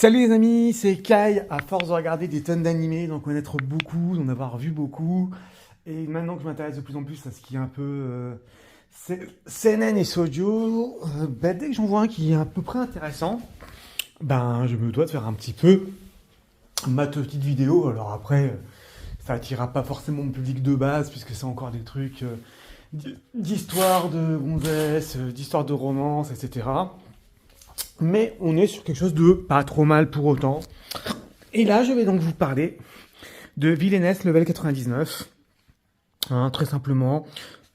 Salut les amis, c'est Kai. À force de regarder des tonnes d'animés, d'en connaître beaucoup, d'en avoir vu beaucoup, et maintenant que je m'intéresse de plus en plus à ce qui est un peu CNN et Shoujo, dès que j'en vois un qui est à peu près intéressant, ben je me dois de faire un petit peu ma petite vidéo. Alors après, ça attirera pas forcément mon public de base puisque c'est encore des trucs d'histoire de gonzesse, d'histoire de romance, etc. Mais on est sur quelque chose de pas trop mal pour autant. Et là, je vais donc vous parler de Villainess Level 99. Très simplement,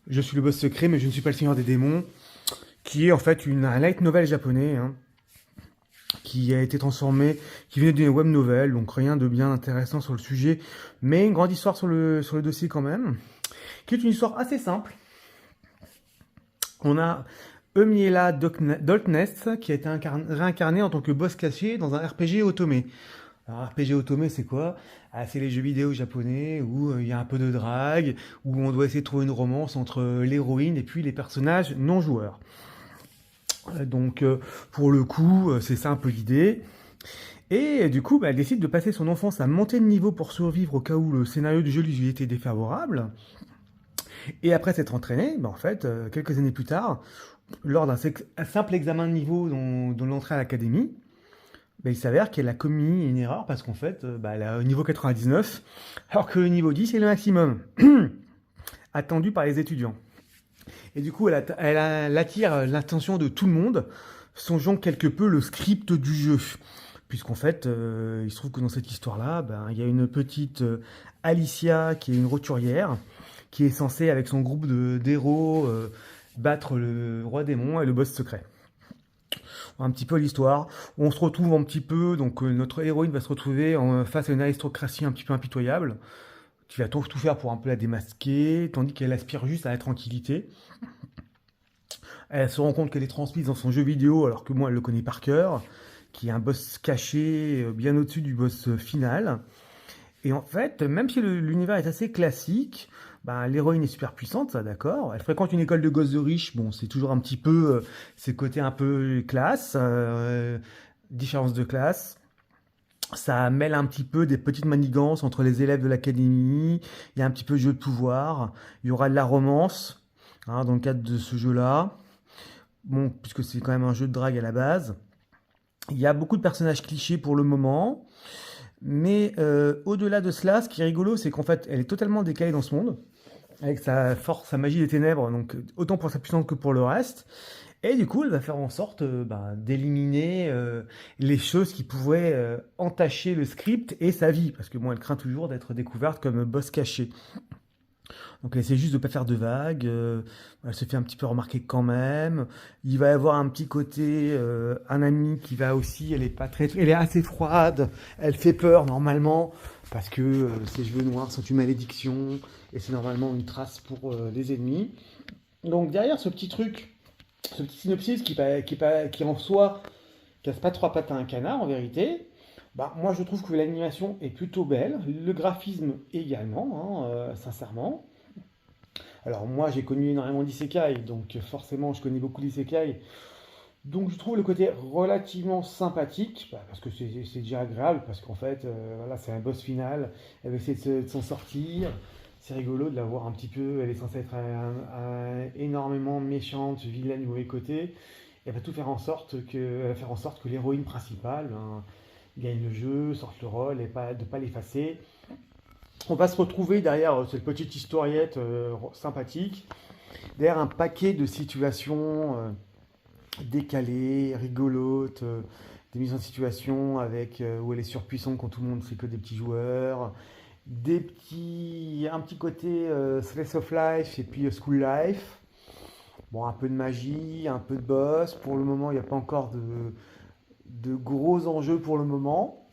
je suis le boss secret, mais je ne suis pas le seigneur des démons, qui est en fait un light novel japonais, qui a été transformé, qui venait d'une web novel, donc rien de bien intéressant sur le sujet, mais une grande histoire sur le dossier quand même, qui est une histoire assez simple. On a Eumiela Doltness, qui a été réincarné en tant que boss caché dans un RPG Otome. Alors, RPG Otome, c'est quoi? C'est les jeux vidéo japonais où il y a un peu de drague, où on doit essayer de trouver une romance entre l'héroïne et puis les personnages non joueurs. Donc, pour le coup, c'est ça un peu l'idée. Et du coup, elle décide de passer son enfance à monter de niveau pour survivre au cas où le scénario du jeu lui était défavorable. Et après s'être entraînée, en fait, quelques années plus tard, lors d'un simple examen de niveau dans l'entrée à l'académie, il s'avère qu'elle a commis une erreur parce qu'en fait, elle a au niveau 99, alors que le niveau 10 est le maximum attendu par les étudiants. Et du coup, elle attire l'attention de tout le monde, songeant quelque peu le script du jeu. Puisqu'en fait, il se trouve que dans cette histoire-là, il y a une petite Alicia qui est une roturière, qui est censée, avec son groupe d'héros, battre le roi démon et le boss secret. Un petit peu l'histoire. On se retrouve un petit peu, donc notre héroïne va se retrouver face à une aristocratie un petit peu impitoyable, qui va tout faire pour un peu la démasquer, tandis qu'elle aspire juste à la tranquillité. Elle se rend compte qu'elle est transmise dans son jeu vidéo, alors que moi elle le connaît par cœur, qui est un boss caché bien au-dessus du boss final. Et en fait, même si l'univers est assez classique, l'héroïne est super puissante, ça d'accord. Elle fréquente une école de gosses de riches, bon, c'est toujours un petit peu ses côtés un peu classe, différence de classe. Ça mêle un petit peu des petites manigances entre les élèves de l'académie, il y a un petit peu de jeu de pouvoir, il y aura de la romance dans le cadre de ce jeu-là. Bon, puisque c'est quand même un jeu de drague à la base. Il y a beaucoup de personnages clichés pour le moment. Mais au-delà de cela, ce qui est rigolo, c'est qu'en fait, elle est totalement décalée dans ce monde, avec sa force, sa magie des ténèbres, donc autant pour sa puissance que pour le reste. Et du coup, elle va faire en sorte d'éliminer les choses qui pouvaient entacher le script et sa vie, parce que bon, elle craint toujours d'être découverte comme boss caché. Donc elle essaie juste de pas faire de vagues, elle se fait un petit peu remarquer quand même. Il va y avoir un petit côté, un ami qui va aussi, elle est pas très, elle est assez froide, elle fait peur normalement, parce que ses cheveux noirs sont une malédiction, et c'est normalement une trace pour les ennemis. Donc derrière ce petit truc, ce petit synopsis qui en soi casse pas trois pattes à un canard en vérité, moi je trouve que l'animation est plutôt belle, le graphisme également, sincèrement. Alors moi j'ai connu énormément d'isekai, donc forcément je connais beaucoup d'isekai. Donc je trouve le côté relativement sympathique, parce que c'est déjà agréable, parce qu'en fait voilà, c'est un boss final, elle va essayer de s'en sortir. C'est rigolo de la voir un petit peu, elle est censée être énormément méchante, vilaine du mauvais côté. Elle va tout faire en sorte elle va faire en sorte que l'héroïne principale gagne le jeu, sorte le rôle et de pas l'effacer. On va se retrouver derrière cette petite historiette sympathique, derrière un paquet de situations décalées, rigolotes, des mises en situation avec où elle est surpuissante quand tout le monde c'est que des petits joueurs, un petit côté slice of life et puis school life. Bon, un peu de magie, un peu de boss. Pour le moment, il n'y a pas encore de gros enjeux pour le moment.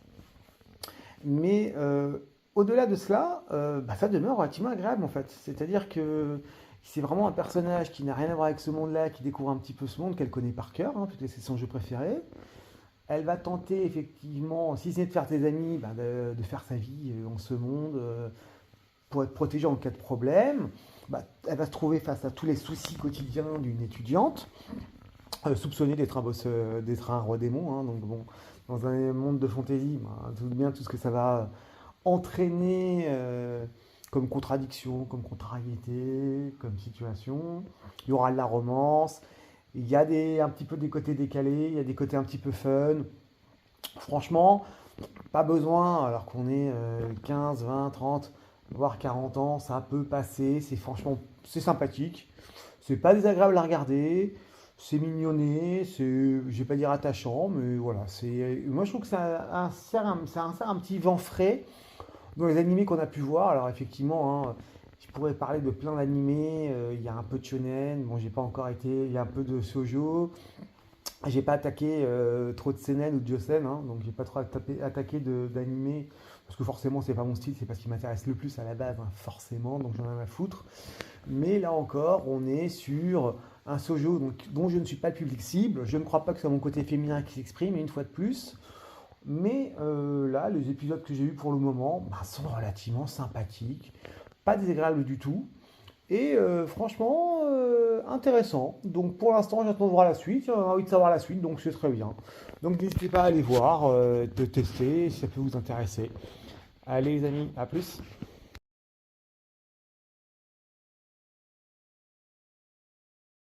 Mais au-delà de cela, ça demeure relativement agréable en fait. C'est-à-dire que c'est vraiment un personnage qui n'a rien à voir avec ce monde-là, qui découvre un petit peu ce monde qu'elle connaît par cœur, puisque c'est son jeu préféré. Elle va tenter effectivement, si c'est de faire des amis, de faire sa vie dans ce monde pour être protégée en cas de problème. Elle va se trouver face à tous les soucis quotidiens d'une étudiante, soupçonnée d'être un roi démon. Donc bon, dans un monde de fantasy, ben, tout bien tout ce que ça va entraîner comme contradiction, comme contrariété, comme situation. Il y aura de la romance. Il y a un petit peu des côtés décalés, il y a des côtés un petit peu fun. Franchement, pas besoin, alors qu'on est 15, 20, 30, voire 40 ans, ça peut passer. C'est franchement, c'est sympathique. C'est pas désagréable à regarder. C'est mignonné, c'est, je vais pas dire attachant, mais voilà. Moi je trouve que ça insère un petit vent frais dans les animés qu'on a pu voir. Alors effectivement, hein, je pourrais parler de plein d'animés. Il y a un peu de shonen, bon j'ai pas encore été. Il y a un peu de shoujo. J'ai pas attaqué trop de seinen ou de josen, hein, donc j'ai pas trop attaqué d'animés parce que forcément c'est pas mon style, c'est pas ce qui m'intéresse le plus à la base, hein, forcément, donc j'en ai rien à foutre. Mais là encore, on est sur un shoujo dont je ne suis pas le public cible. Je ne crois pas que ce soit mon côté féminin qui s'exprime, une fois de plus. Mais là, les épisodes que j'ai eus pour le moment bah, sont relativement sympathiques, pas désagréables du tout, et franchement intéressant. Donc pour l'instant, j'attends de voir la suite. J'ai envie de savoir la suite, donc c'est très bien. Donc n'hésitez pas à aller voir, de tester si ça peut vous intéresser. Allez les amis, à plus.